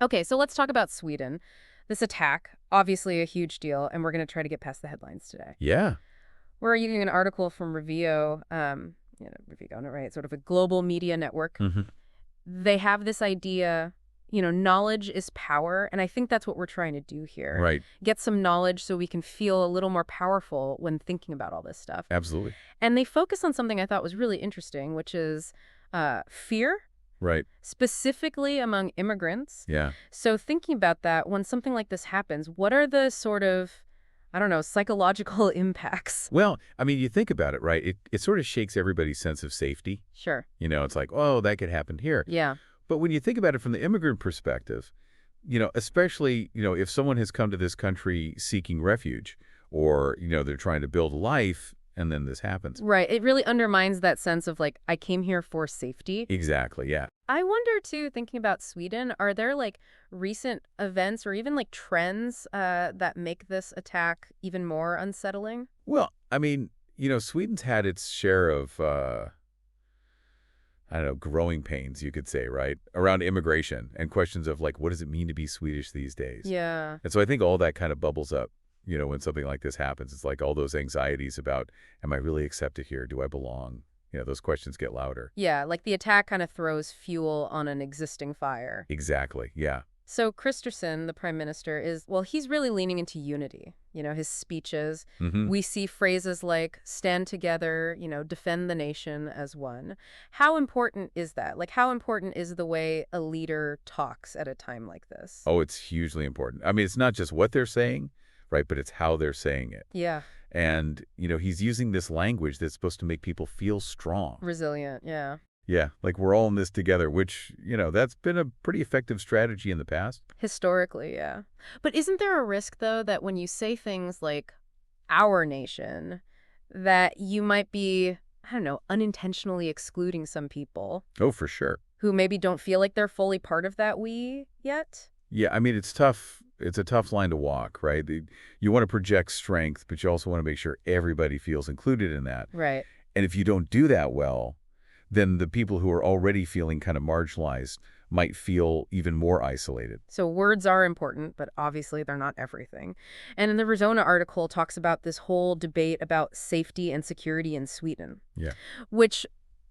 Okay, so let's talk about Sweden. This attack, obviously a huge deal, and we're going to try to get past the headlines today. Yeah. We're using an article from Rivyona, right? Sort of a global media network. hmm They have this idea, knowledge is power, and I think that's what we're trying to do here. Right. Get some knowledge so we can feel a little more powerful when thinking about all this stuff. Absolutely. And they focus on something I thought was really interesting, which is fear, Right. specifically among immigrants. Yeah. So thinking about that, when something like this happens, what are the sort of, I don't know, psychological impacts? Well, I mean, you think about it, right? It sort of shakes everybody's sense of safety. Sure. It's like, oh, that could happen here. Yeah. But when you think about it from the immigrant perspective, especially, if someone has come to this country seeking refuge or, they're trying to build a life and then this happens. Right. It really undermines that sense of like, I came here for safety. Exactly. Yeah. I wonder too, thinking about Sweden, are there like recent events or even like trends that make this attack even more unsettling? Well, I mean, Sweden's had its share of, I don't know, growing pains, you could say, right? Around immigration and questions of like, what does it mean to be Swedish these days? Yeah. And so I think all that kind of bubbles up, when something like this happens. It's like all those anxieties about, am I really accepted here? Do I belong? Those questions get louder. Yeah, like the attack kind of throws fuel on an existing fire. Exactly. Yeah. So Kristersson, the prime minister, he's really leaning into unity. His speeches. hmm We see phrases like stand together, defend the nation as one. How important is that? Like, how important is the way a leader talks at a time like this? Oh, it's hugely important. I mean, it's not just what they're saying, right? But it's how they're saying it. Yeah. And, he's using this language that's supposed to make people feel strong. Resilient, yeah. Yeah, like we're all in this together, which, that's been a pretty effective strategy in the past. Historically, yeah. But isn't there a risk, though, that when you say things like our nation, that you might be, I don't know, unintentionally excluding some people Oh, for sure. who maybe don't feel like they're fully part of that we yet? Yeah, I mean, it's tough. It's a tough line to walk, right? You want to project strength, but you also want to make sure everybody feels included in that. Right. And if you don't do that well, then the people who are already feeling kind of marginalized might feel even more isolated. So words are important, but obviously they're not everything. And in the Rivyona article talks about this whole debate about safety and security in Sweden. Yeah. Which,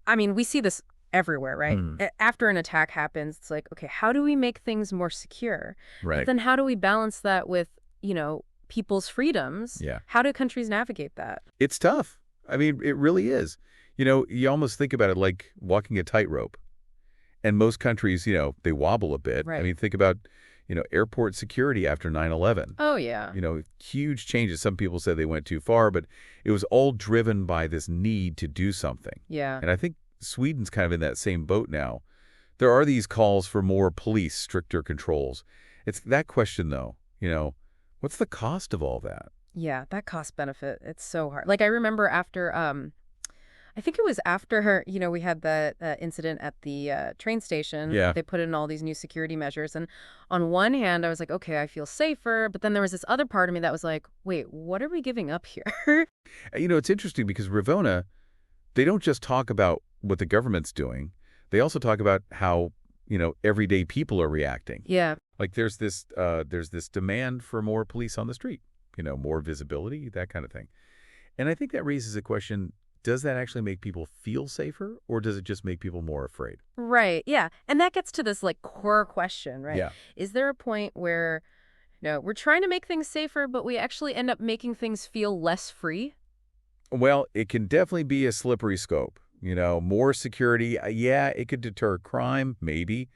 I mean, we see this everywhere, right? After an attack happens, it's like, okay, how do we make things more secure? Right. But then how do we balance that with, people's freedoms? Yeah. How do countries navigate that? It's tough. I mean, it really is. You almost think about it like walking a tightrope. And most countries, they wobble a bit. Right. I mean, think about, airport security after 9/11. Oh, yeah. Huge changes. Some people said they went too far, but it was all driven by this need to do something. Yeah. And I think Sweden's kind of in that same boat now. There are these calls for more police, stricter controls. It's that question, though, what's the cost of all that? Yeah, that cost benefit, it's so hard. Like I remember after, I think it was after we had the incident at the train station. Yeah. They put in all these new security measures. And on one hand, I was like, okay, I feel safer. But then there was this other part of me that was like, wait, what are we giving up here? It's interesting because Rivyona, they don't just talk about what the government's doing. They also talk about how, everyday people are reacting. Yeah. Like there's this demand for more police on the street, more visibility, that kind of thing. And I think that raises a question, does that actually make people feel safer or does it just make people more afraid? Right. Yeah. And that gets to this like core question, right? Yeah. Is there a point where, we're trying to make things safer, but we actually end up making things feel less free? Well, it can definitely be a slippery scope. More security, yeah, it could deter crime, maybe.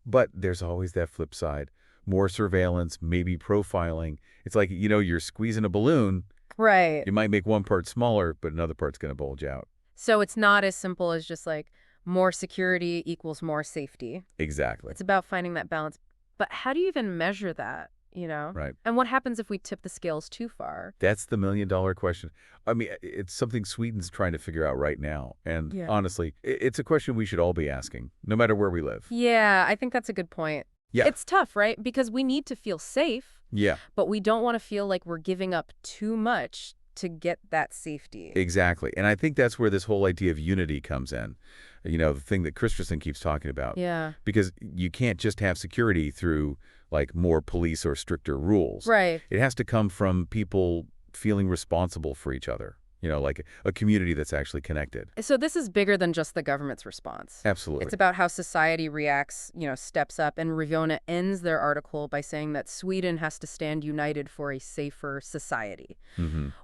But there's always that flip side. More surveillance, maybe profiling. It's like, you're squeezing a balloon. Right. You might make one part smaller, but another part's going to bulge out. So it's not as simple as just like more security equals more safety. Exactly. It's about finding that balance. But how do you even measure that, Right. And what happens if we tip the scales too far? That's the million-dollar question. I mean, it's something Sweden's trying to figure out right now. And honestly, it's a question we should all be asking, no matter where we live. Yeah, I think that's a good point. Yeah. It's tough, right? Because we need to feel safe. Yeah. But we don't want to feel like we're giving up too much to get that safety. Exactly. And I think that's where this whole idea of unity comes in. The thing that Kristersson keeps talking about. Yeah. Because you can't just have security through, like, more police or stricter rules. Right. It has to come from people feeling responsible for each other. Like a community that's actually connected. So this is bigger than just the government's response. Absolutely. It's about how society reacts, steps up. And Rivyona ends their article by saying that Sweden has to stand united for a safer society.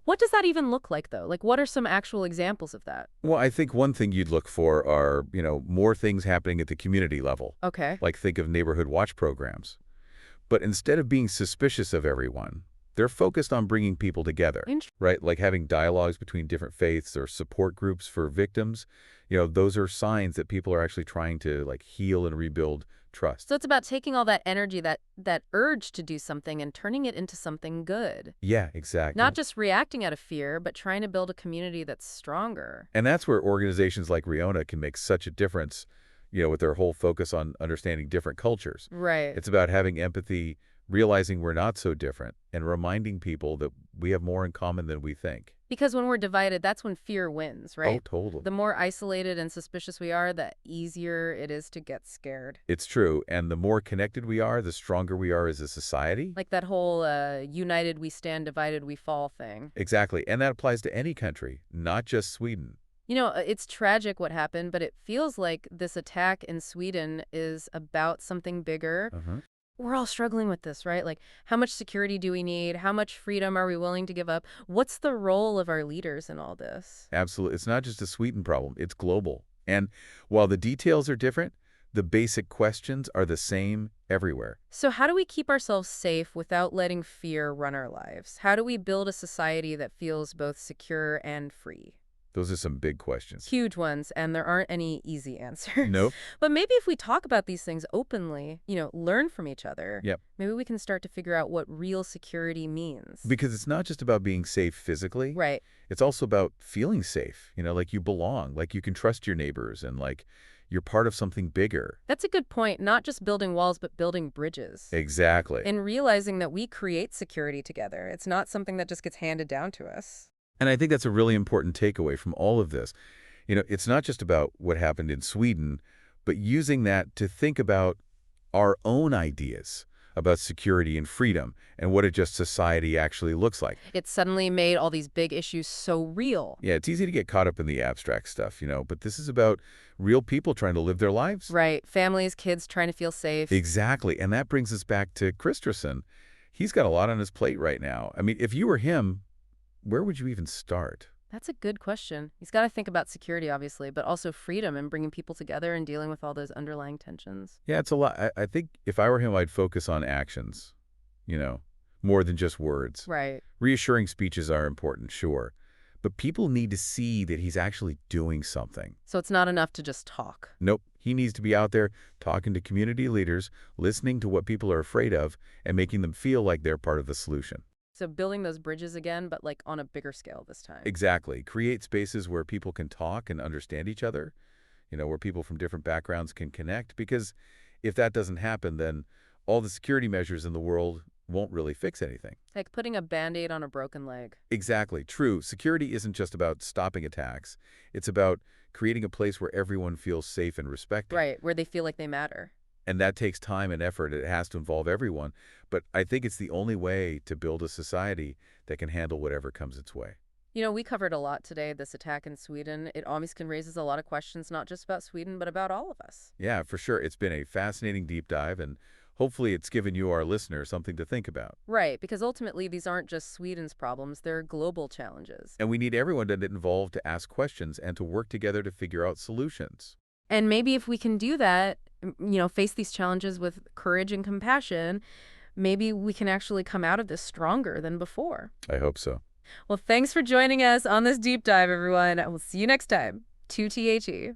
What does that even look like, though? Like, what are some actual examples of that? Well, I think one thing you'd look for are, more things happening at the community level. Okay. Like, think of neighborhood watch programs. But instead of being suspicious of everyone, they're focused on bringing people together, right? Like having dialogues between different faiths or support groups for victims. Those are signs that people are actually trying to, like, heal and rebuild trust. So it's about taking all that energy, that urge to do something, and turning it into something good. Yeah, exactly. Not just reacting out of fear, but trying to build a community that's stronger. And that's where organizations like Rivyona can make such a difference, with their whole focus on understanding different cultures. Right. It's about having empathy, realizing we're not so different, and reminding people that we have more in common than we think. Because when we're divided, that's when fear wins, right? Oh, totally. The more isolated and suspicious we are, the easier it is to get scared. It's true. And the more connected we are, the stronger we are as a society. Like that whole united we stand, divided we fall thing. Exactly. And that applies to any country, not just Sweden. It's tragic what happened, but it feels like this attack in Sweden is about something bigger. We're all struggling with this, right? Like, how much security do we need? How much freedom are we willing to give up? What's the role of our leaders in all this? Absolutely. It's not just a Sweden problem. It's global. And while the details are different, the basic questions are the same everywhere. So how do we keep ourselves safe without letting fear run our lives? How do we build a society that feels both secure and free? Those are some big questions. Huge ones, and there aren't any easy answers. Nope. But maybe if we talk about these things openly, learn from each other, Yep. maybe we can start to figure out what real security means. Because it's not just about being safe physically. Right. It's also about feeling safe, like you belong, like you can trust your neighbors, and like you're part of something bigger. That's a good point. Not just building walls, but building bridges. Exactly. And realizing that we create security together. It's not something that just gets handed down to us. And I think that's a really important takeaway from all of this. It's not just about what happened in Sweden, but using that to think about our own ideas about security and freedom and what a just society actually looks like. It suddenly made all these big issues so real. Yeah, it's easy to get caught up in the abstract stuff, but this is about real people trying to live their lives. Right. Families, kids trying to feel safe. Exactly. And that brings us back to Kristersson. He's got a lot on his plate right now. I mean, if you were him, where would you even start? That's a good question. He's got to think about security, obviously, but also freedom and bringing people together and dealing with all those underlying tensions. Yeah, it's a lot. I think if I were him, I'd focus on actions, more than just words. Right. Reassuring speeches are important, sure. But people need to see that he's actually doing something. So it's not enough to just talk. Nope. He needs to be out there talking to community leaders, listening to what people are afraid of, and making them feel like they're part of the solution. So building those bridges again, but like on a bigger scale this time. Exactly. Create spaces where people can talk and understand each other, where people from different backgrounds can connect. Because if that doesn't happen, then all the security measures in the world won't really fix anything. Like putting a Band-Aid on a broken leg. Exactly. True. Security isn't just about stopping attacks. It's about creating a place where everyone feels safe and respected. Right, where they feel like they matter. And that takes time and effort. It has to involve everyone. But I think it's the only way to build a society that can handle whatever comes its way. We covered a lot today, this attack in Sweden. It always can raises a lot of questions, not just about Sweden, but about all of us. Yeah, for sure. It's been a fascinating deep dive, and hopefully it's given you, our listeners, something to think about. Right, because ultimately these aren't just Sweden's problems, they're global challenges. And we need everyone to get involved, to ask questions, and to work together to figure out solutions. And maybe if we can do that, face these challenges with courage and compassion, maybe we can actually come out of this stronger than before. I hope so. Well, thanks for joining us on this deep dive, everyone. We'll see you next time. 2THE.